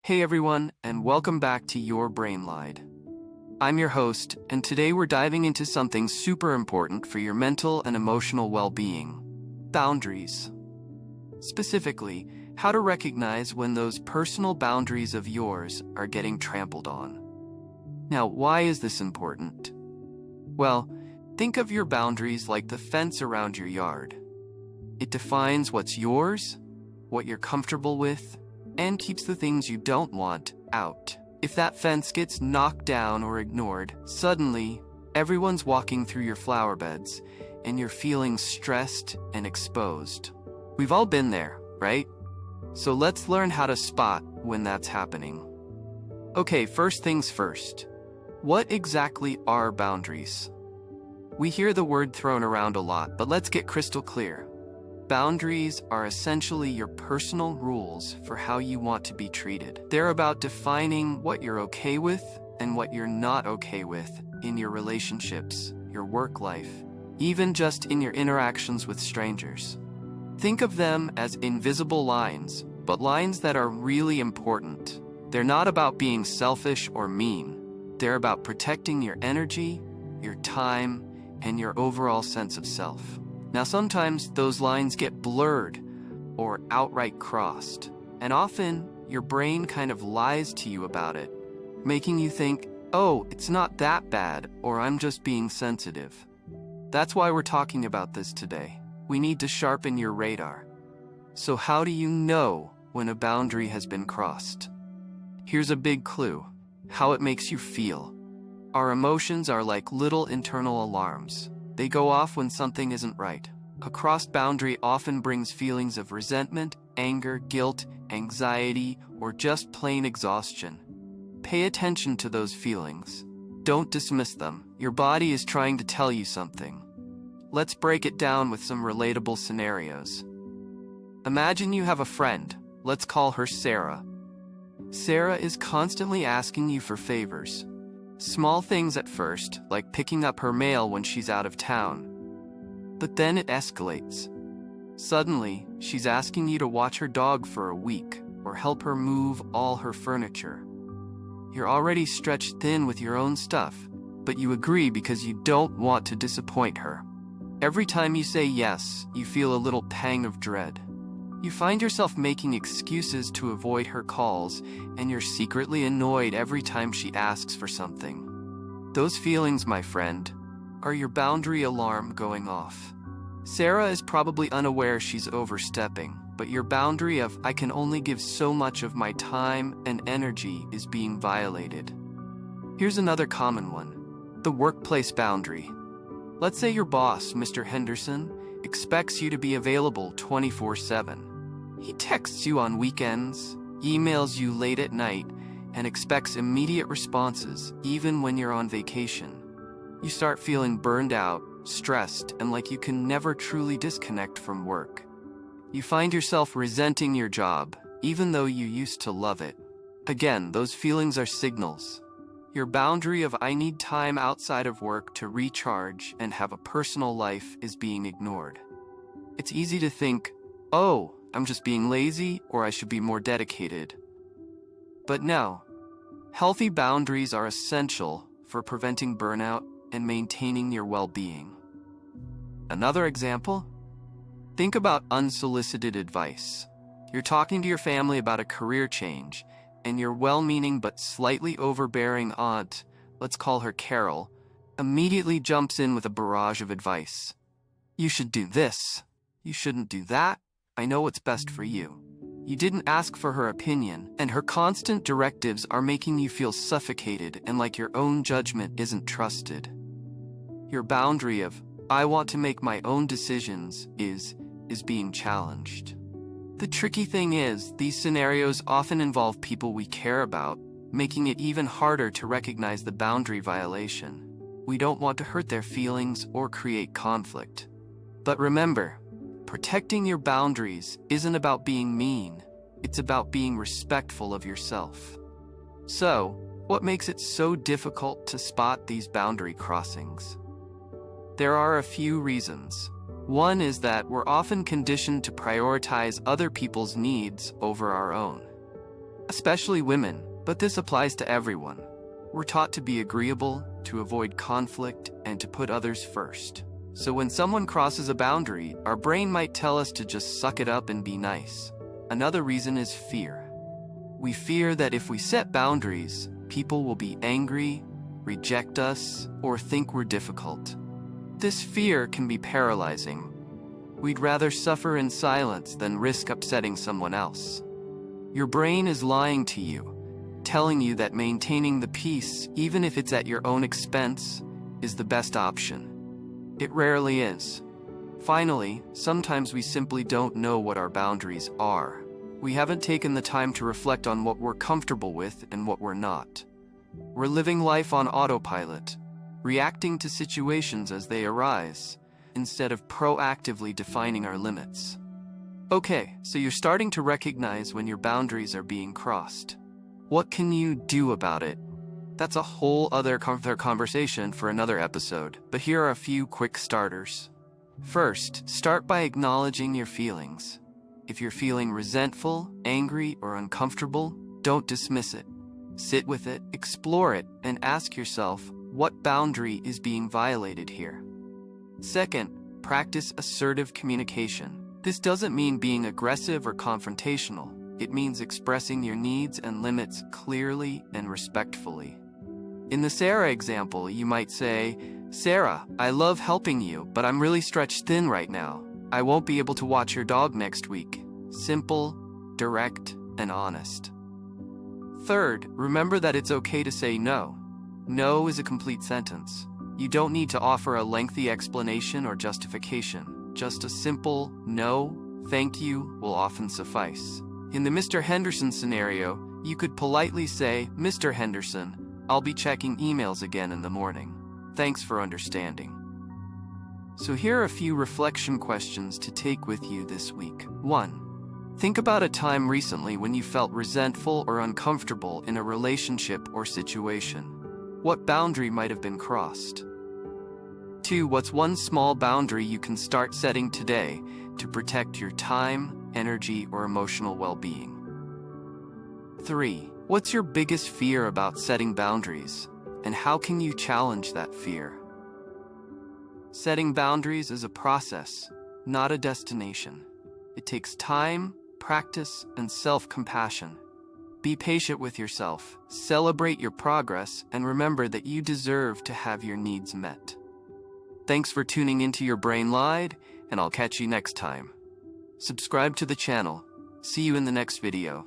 Hey everyone, and welcome back to Your Brain Lied. I'm your host, and today we're diving into something super important for your mental and emotional well-being: boundaries. Specifically, how to recognize when those personal boundaries of yours are getting trampled on. Now, why is this important? Well, think of your boundaries like the fence around your yard. It defines what's yours, what you're comfortable with, and keeps the things you don't want out. If that fence gets knocked down or ignored, suddenly, everyone's walking through your flower beds, and you're feeling stressed and exposed. We've all been there, right? So let's learn how to spot when that's happening. Okay, first things first. What exactly are boundaries? We hear the word thrown around a lot, but let's get crystal clear. Boundaries are essentially your personal rules for how you want to be treated. They're about defining what you're okay with and what you're not okay with in your relationships, your work life, even just in your interactions with strangers. Think of them as invisible lines, but lines that are really important. They're not about being selfish or mean. They're about protecting your energy, your time, and your overall sense of self. Now, sometimes those lines get blurred or outright crossed, and often your brain kind of lies to you about it, making you think, oh, it's not that bad, or I'm just being sensitive. That's why we're talking about this today. We need to sharpen your radar. So how do you know when a boundary has been crossed? Here's a big clue: how it makes you feel. Our emotions are like little internal alarms. They go off when something isn't right. A crossed boundary often brings feelings of resentment, anger, guilt, anxiety, or just plain exhaustion. Pay attention to those feelings. Don't dismiss them. Your body is trying to tell you something. Let's break it down with some relatable scenarios. Imagine you have a friend. Let's call her Sarah. Sarah is constantly asking you for favors. Small things at first, like picking up her mail when she's out of town. But then it escalates. Suddenly, she's asking you to watch her dog for a week or help her move all her furniture. You're already stretched thin with your own stuff, but you agree because you don't want to disappoint her. Every time you say yes, you feel a little pang of dread. You find yourself making excuses to avoid her calls, and you're secretly annoyed every time she asks for something. Those feelings, my friend, are your boundary alarm going off. Sarah is probably unaware she's overstepping, but your boundary of "I can only give so much of my time and energy" is being violated. Here's another common one: the workplace boundary. Let's say your boss, Mr. Henderson, expects you to be available 24/7. He texts you on weekends, emails you late at night, and expects immediate responses even when you're on vacation. You start feeling burned out, stressed, and like you can never truly disconnect from work. You find yourself resenting your job, even though you used to love it. Again, those feelings are signals. Your boundary of "I need time outside of work to recharge and have a personal life" is being ignored. It's easy to think, oh, I'm just being lazy, or I should be more dedicated. But no, healthy boundaries are essential for preventing burnout and maintaining your well-being. Another example? Think about unsolicited advice. You're talking to your family about a career change, and your well-meaning but slightly overbearing aunt, let's call her Carol, immediately jumps in with a barrage of advice. You should do this. You shouldn't do that. I know what's best for you. You didn't ask for her opinion, and her constant directives are making you feel suffocated and like your own judgment isn't trusted. Your boundary of "I want to make my own decisions" is being challenged. The tricky thing is, these scenarios often involve people we care about, making it even harder to recognize the boundary violation. We don't want to hurt their feelings or create conflict. But remember, protecting your boundaries isn't about being mean. It's about being respectful of yourself. So, what makes it so difficult to spot these boundary crossings? There are a few reasons. One is that we're often conditioned to prioritize other people's needs over our own. especially women, but this applies to everyone. We're taught to be agreeable, to avoid conflict, and to put others first. So when someone crosses a boundary, our brain might tell us to just suck it up and be nice. Another reason is fear. We fear that if we set boundaries, people will be angry, reject us, or think we're difficult. This fear can be paralyzing. We'd rather suffer in silence than risk upsetting someone else. Your brain is lying to you, telling you that maintaining the peace, even if it's at your own expense, is the best option. It rarely is. Finally, sometimes we simply don't know what our boundaries are. We haven't taken the time to reflect on what we're comfortable with and what we're not. We're living life on autopilot, reacting to situations as they arise, instead of proactively defining our limits. Okay, so you're starting to recognize when your boundaries are being crossed. What can you do about it? That's a whole other conversation for another episode, but here are a few quick starters. First, start by acknowledging your feelings. If you're feeling resentful, angry, or uncomfortable, don't dismiss it. Sit with it, explore it, and ask yourself, what boundary is being violated here? Second, practice assertive communication. This doesn't mean being aggressive or confrontational. It means expressing your needs and limits clearly and respectfully. In the Sarah example, you might say, "Sarah, I love helping you, but I'm really stretched thin right now. I won't be able to watch your dog next week." Simple, direct, and honest. Third, remember that it's okay to say no. No is a complete sentence. You don't need to offer a lengthy explanation or justification. Just a simple "no, thank you" will often suffice. In the Mr. Henderson scenario, you could politely say, "Mr. Henderson, I'll be checking emails again in the morning. Thanks for understanding." So here are a few reflection questions to take with you this week. 1. Think about a time recently when you felt resentful or uncomfortable in a relationship or situation. What boundary might have been crossed? 2. What's one small boundary you can start setting today to protect your time, energy, or emotional well-being? 3. What's your biggest fear about setting boundaries, and how can you challenge that fear? Setting boundaries is a process, not a destination. It takes time, practice, and self-compassion. Be patient with yourself, celebrate your progress, and remember that you deserve to have your needs met. Thanks for tuning into Your Brain Lied, and I'll catch you next time. Subscribe to the channel. See you in the next video.